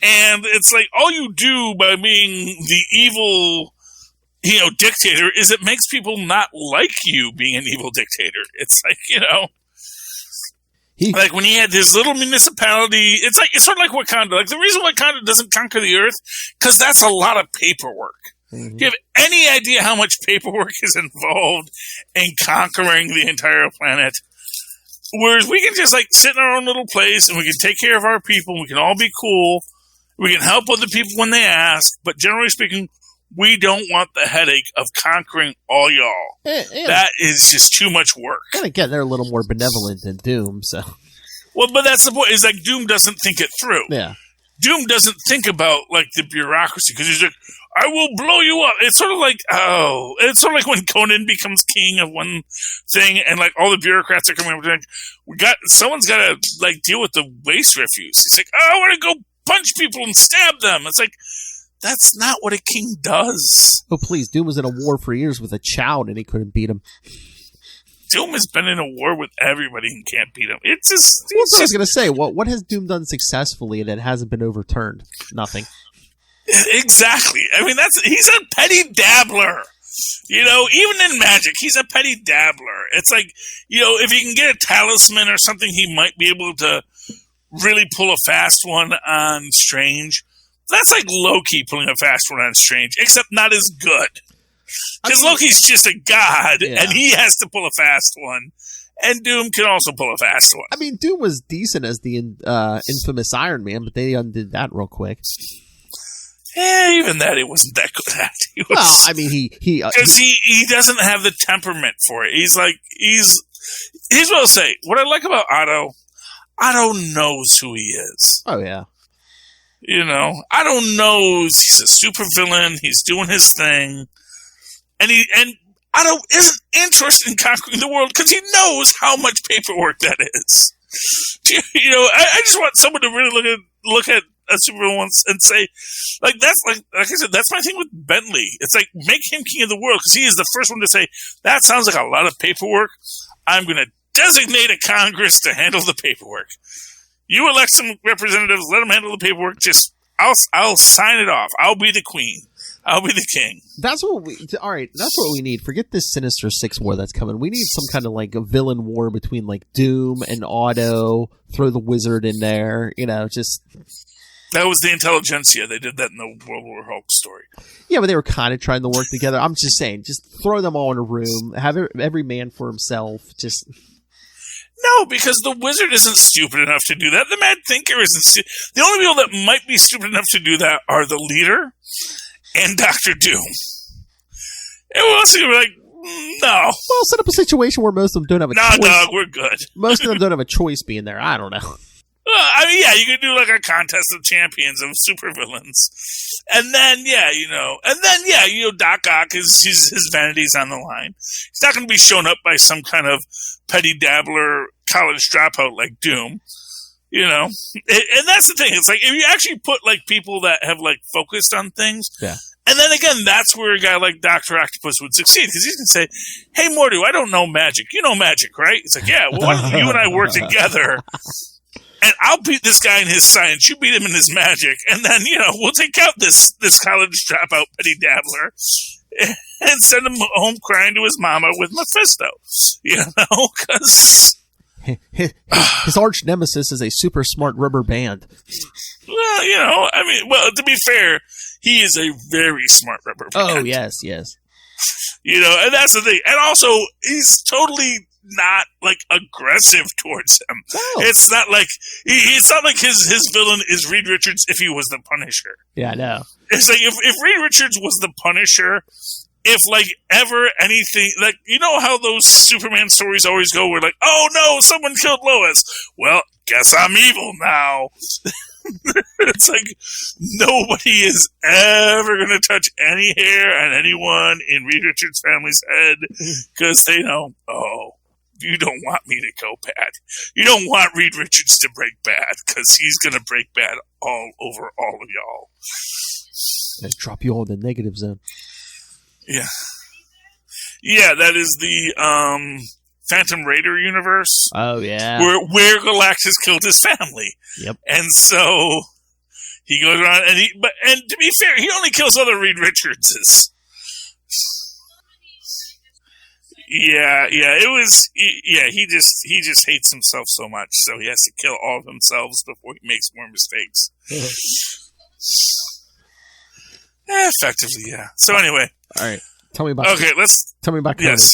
and it's like all you do by being the evil. Dictator is it makes people not like you being an evil dictator. It's like, like when he had his little municipality, it's sort of like Wakanda. Like the reason Wakanda doesn't conquer the Earth, because that's a lot of paperwork. Mm-hmm. Do you have any idea how much paperwork is involved in conquering the entire planet? Whereas we can just sit in our own little place and we can take care of our people. We can all be cool. We can help other people when they ask. But generally speaking, we don't want the headache of conquering all y'all. Yeah. That is just too much work. And again, they're a little more benevolent than Doom, so. Well, but that's the point. Is Doom doesn't think it through. Yeah. Doom doesn't think about the bureaucracy because he's like, I will blow you up. It's sort of it's sort of like when Conan becomes king of one thing and all the bureaucrats are coming up. Someone's got to deal with the waste refuse. He's like, I want to go punch people and stab them. It's like. That's not what a king does. Oh, please. Doom was in a war for years with a child and he couldn't beat him. Doom has been in a war with everybody and can't beat him. It's just... I was going to say. What has Doom done successfully that hasn't been overturned? Nothing. Exactly. I mean, he's a petty dabbler. Even in magic, he's a petty dabbler. It's like, if he can get a talisman or something, he might be able to really pull a fast one on Strange. That's like Loki pulling a fast one on Strange, except not as good. Because Loki's just a god, and he has to pull a fast one. And Doom can also pull a fast one. I mean, Doom was decent as the infamous Iron Man, but they undid that real quick. Yeah, even that he wasn't that good at. Because he doesn't have the temperament for it. Here's what I'll say. What I like about Otto knows who he is. Oh, yeah. Otto knows he's a supervillain. He's doing his thing. And isn't interested in conquering the world because he knows how much paperwork that is. You know, I just want someone to really look at a Superman once and say, like I said, that's my thing with Bentley. It's like, make him king of the world because he is the first one to say, that sounds like a lot of paperwork. I'm going to designate a Congress to handle the paperwork. You elect some representatives, let them handle the paperwork. Just, I'll sign it off. I'll be the queen. I'll be the king. That's what we need. Forget this Sinister Six war that's coming. We need some kind of like a villain war between like Doom and Otto. Throw the Wizard in there. You know, just. That was the Intelligentsia. They did that in the World War Hulk story. Yeah, but they were kind of trying to work together. I'm just saying, just throw them all in a room. Have every man for himself. Just. No, because the Wizard isn't stupid enough to do that. The Mad Thinker isn't stupid. The only people that might be stupid enough to do that are the Leader and Dr. Doom. And we're also going to be like, no. Well, set up a situation where most of them don't have a choice. No, dog, we're good. Most of them don't have a choice being there. I don't know. I mean, yeah, you could do like a contest of champions of supervillains. And then, Doc Ock, his vanity's on the line. He's not going to be shown up by some kind of petty dabbler college dropout like Doom. You know? And that's the thing. It's like, if you actually put like people that have like focused on things. Yeah. And then again, that's where a guy like Dr. Octopus would succeed. Because he's going to say, hey, Mordo, I don't know magic. You know magic, right? It's like, yeah, well, why don't you and I work together? And I'll beat this guy in his science. You beat him in his magic. And then, we'll take out this college dropout petty dabbler and send him home crying to his mama with Mephisto. Because... his arch nemesis is a super smart rubber band. Well, to be fair, he is a very smart rubber band. Oh, yes. And that's the thing. And also, he's totally... not like aggressive towards him. No. It's not like his villain is Reed Richards if he was the Punisher. Yeah, I know. It's like if Reed Richards was the Punisher, if like ever anything, like, you know how those Superman stories always go where like, oh no, someone killed Lois. Well, guess I'm evil now. It's like nobody is ever going to touch any hair on anyone in Reed Richards' family's head because they know, oh, you don't want me to go bad. You don't want Reed Richards to break bad because he's going to break bad all over all of y'all. Let's drop you all in the negative zone. Yeah. Yeah, that is the Phantom Raider universe. Oh, yeah. Where Galactus killed his family. Yep. And so he goes around and to be fair, he only kills other Reed Richardses. Yeah, he just hates himself so much, so he has to kill all of themselves before he makes more mistakes. Effectively, yeah. So anyway. All right. Tell me about Conan. Yes.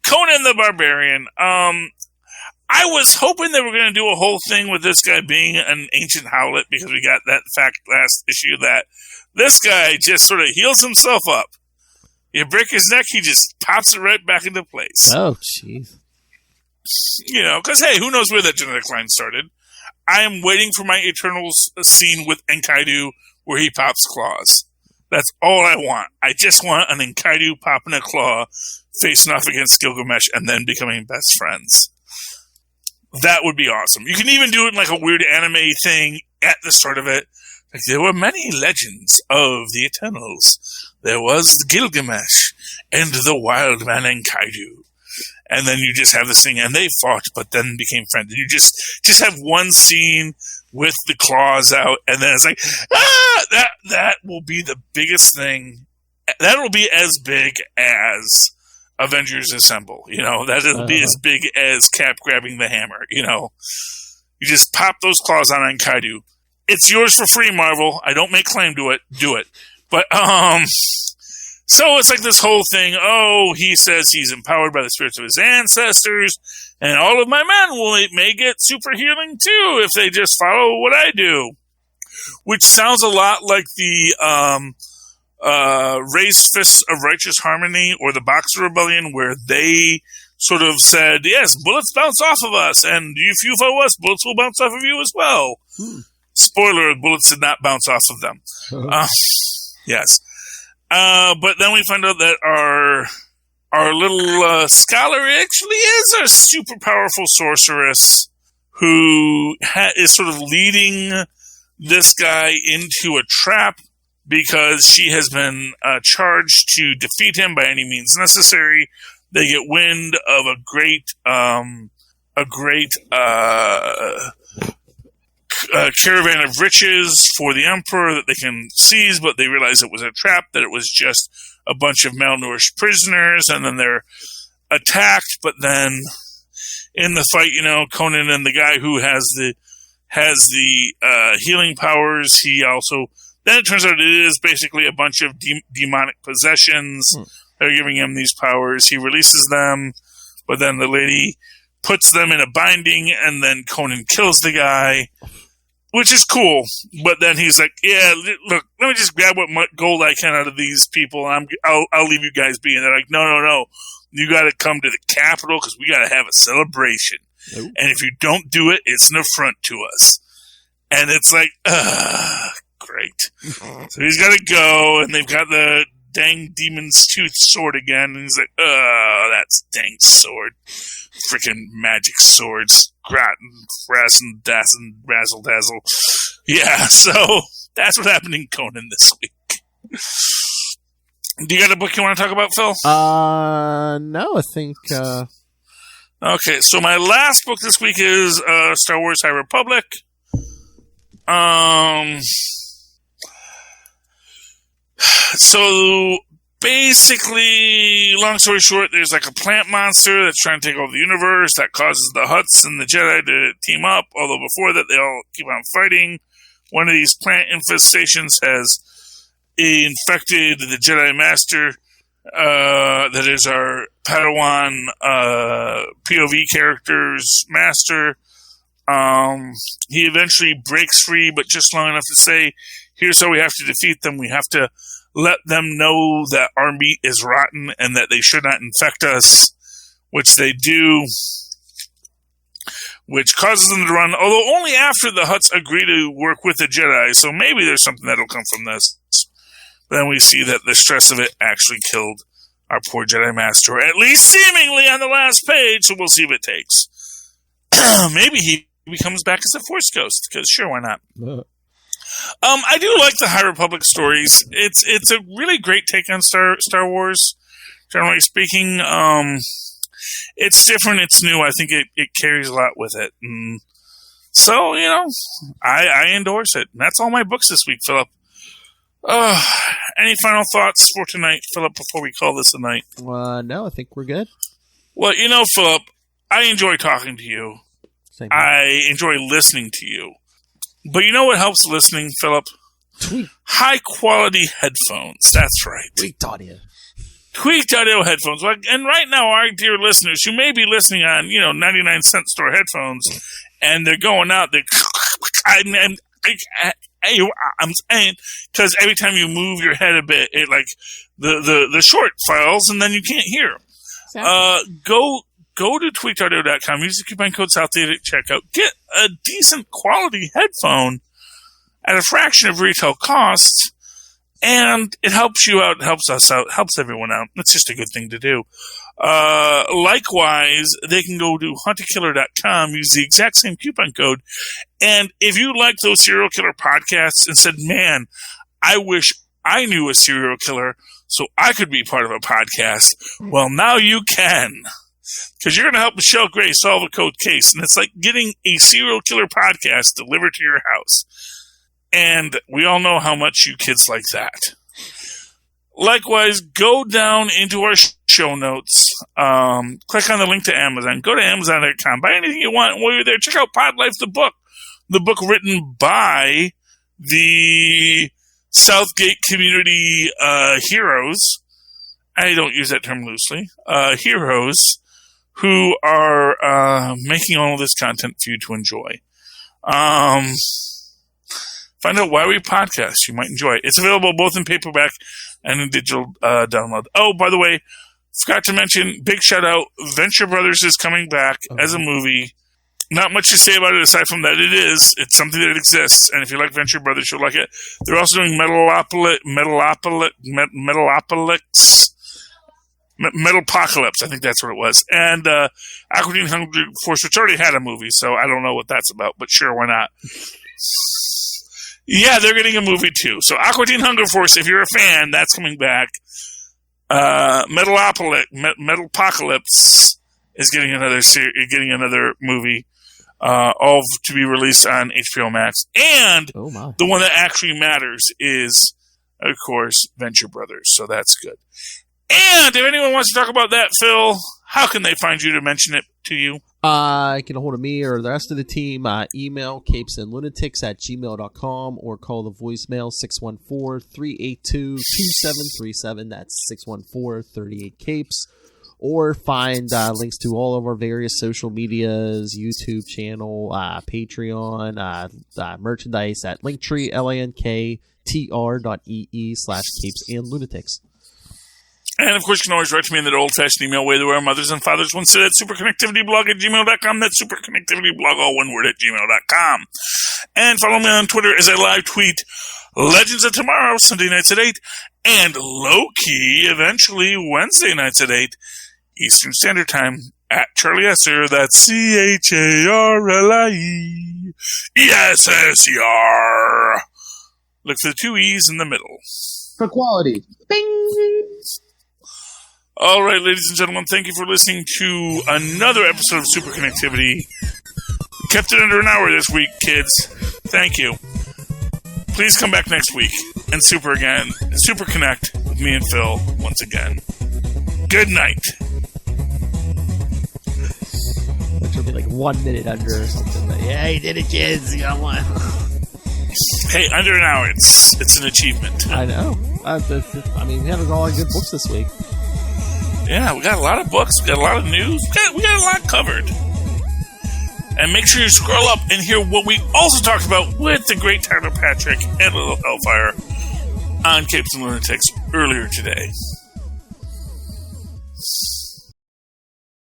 Conan the Barbarian. I was hoping they were going to do a whole thing with this guy being an ancient Howlet because we got that fact last issue that this guy just sort of heals himself up. You break his neck, he just pops it right back into place. Oh, jeez. Because, hey, who knows where that genetic line started? I am waiting for my Eternals scene with Enkidu where he pops claws. That's all I want. I just want an Enkidu popping a claw, facing off against Gilgamesh, and then becoming best friends. That would be awesome. You can even do it in like a weird anime thing at the start of it. Like, there were many legends of the Eternals. There was Gilgamesh and the wild man Enkidu. And then you just have this thing, and they fought, but then became friends. And you just have one scene with the claws out, and then it's like, that will be the biggest thing. That will be as big as Avengers Assemble. That'll be as big as Cap grabbing the hammer. You just pop those claws on Enkidu. It's yours for free, Marvel. I don't make claim to it. Do it. But, so it's like this whole thing. Oh, he says he's empowered by the spirits of his ancestors, and all of my men may get super healing too if they just follow what I do. Which sounds a lot like the, Raised Fists of Righteous Harmony or the Boxer Rebellion, where they sort of said, yes, bullets bounce off of us, and if you foe us, bullets will bounce off of you as well. Spoiler, bullets did not bounce off of them. Yes. But then we find out that our our little scholar actually is a super powerful sorceress who is sort of leading this guy into a trap because she has been charged to defeat him by any means necessary. They get wind of a great caravan of riches for the emperor that they can seize, but they realize it was a trap, that it was just a bunch of malnourished prisoners, and then they're attacked. But then in the fight, Conan and the guy who has the healing powers, then it turns out it is basically a bunch of demonic possessions. They're giving him these powers. He releases them, but then the lady puts them in a binding, and then Conan kills the guy, which is cool. But then he's like, yeah, look, let me just grab what gold I can out of these people, and I'll leave you guys be. And they're like, no. You got to come to the capital because we got to have a celebration. Nope. And if you don't do it, it's an affront to us. And it's like, great. So he's got to go, and they've got the dang demon's tooth sword again. And he's like, that's dang sword. Freaking magic swords. Razzle dazzle. Yeah, so that's what happened in Conan this week. Do you got a book you want to talk about, Phil? No, I think... Okay, so my last book this week is Star Wars High Republic. So basically, long story short, there's like a plant monster that's trying to take over the universe that causes the Hutts and the Jedi to team up, although before that they all keep on fighting. One of these plant infestations has infected the Jedi Master, that is our Padawan POV character's master. He eventually breaks free, but just long enough to say, here's how we have to defeat them. We have to let them know that our meat is rotten and that they should not infect us, which they do, which causes them to run, although only after the Hutts agree to work with the Jedi, so maybe there's something that'll come from this. But then we see that the stress of it actually killed our poor Jedi Master, at least seemingly on the last page, so we'll see if it takes. Maybe he becomes back as a Force Ghost, because sure, why not? I do like the High Republic stories. It's a really great take on Star Wars, generally speaking. It's different, it's new. I think it carries a lot with it. So, I endorse it. And that's all my books this week, Philip. Any final thoughts for tonight, Philip, before we call this a night? No, I think we're good. Well, Philip, I enjoy talking to you. Same. I enjoy listening to you. But you know what helps listening, Philip? Tweet. High-quality headphones. That's right. Tweaked audio. Tweaked audio headphones. And right now, our dear listeners who may be listening on, 99-cent store headphones, and they're going out, I'm saying, because every time you move your head a bit, it the short files, and then you can't hear. Go to tweakedaudio.com, use the coupon code SOUTH8 at checkout, get a decent quality headphone at a fraction of retail cost, and it helps you out, helps us out, helps everyone out. It's just a good thing to do. Likewise, they can go to huntakiller.com, use the exact same coupon code, and if you like those serial killer podcasts and said, man, I wish I knew a serial killer so I could be part of a podcast, well, now you can. Because you're going to help Michelle Gray solve a cold case. And it's like getting a serial killer podcast delivered to your house. And we all know how much you kids like that. Likewise, go down into our show notes. Click on the link to Amazon. Go to Amazon.com. Buy anything you want. While you're there, check out Pod Life, the book. The book written by the Southgate community heroes. I don't use that term loosely. Heroes who are making all of this content for you to enjoy. Find out why we podcast. You might enjoy it. It's available both in paperback and in digital download. Oh, by the way, forgot to mention, big shout out, Venture Brothers is coming back as a movie. Not much to say about it aside from that it's something that exists, and if you like Venture Brothers, you'll like it. They're also doing Metalopolis, Metalopocalypse, I think that's what it was. And Aqua Teen Hunger Force, which already had a movie, so I don't know what that's about, but sure, why not? Yeah, they're getting a movie too. So Aqua Teen Hunger Force, if you're a fan, that's coming back. Metalopocalypse is getting another movie, all to be released on HBO Max. And the one that actually matters is, of course, Venture Brothers. So that's good. And if anyone wants to talk about that, Phil, how can they find you to mention it to you? Get a hold of me or the rest of the team. Email capesandlunatics@gmail.com or call the voicemail 614-382-2737. That's 614-38-CAPES. Or find links to all of our various social medias, YouTube channel, Patreon, merchandise at Linktree, linktr.ee/capesandlunatics. And, of course, you can always write to me in that old-fashioned email way that our mothers and fathers once said at superconnectivityblog@gmail.com. That's superconnectivityblog, all one word, @gmail.com. And follow me on Twitter as I live tweet Legends of Tomorrow, Sunday nights at 8, and Loki, eventually Wednesday nights at 8, Eastern Standard Time, at Charlie Esser. That's CharlieEsser. Look for the 2 E's in the middle. For quality. Bing! All right, ladies and gentlemen, thank you for listening to another episode of Superconnectivity. Kept it under an hour this week, kids. Thank you. Please come back next week and Superconnect with me and Phil once again. Good night. Which will be like 1 minute under or something. But yeah, you did it, kids. You got one. Hey, under an hour. It's an achievement. I know. I mean, we had all our good books this week. Yeah, we got a lot of books. We got a lot of news. We got a lot covered. And make sure you scroll up and hear what we also talked about with the great Tyler Patrick and Little Hellfire on Capes and Lunatics earlier today.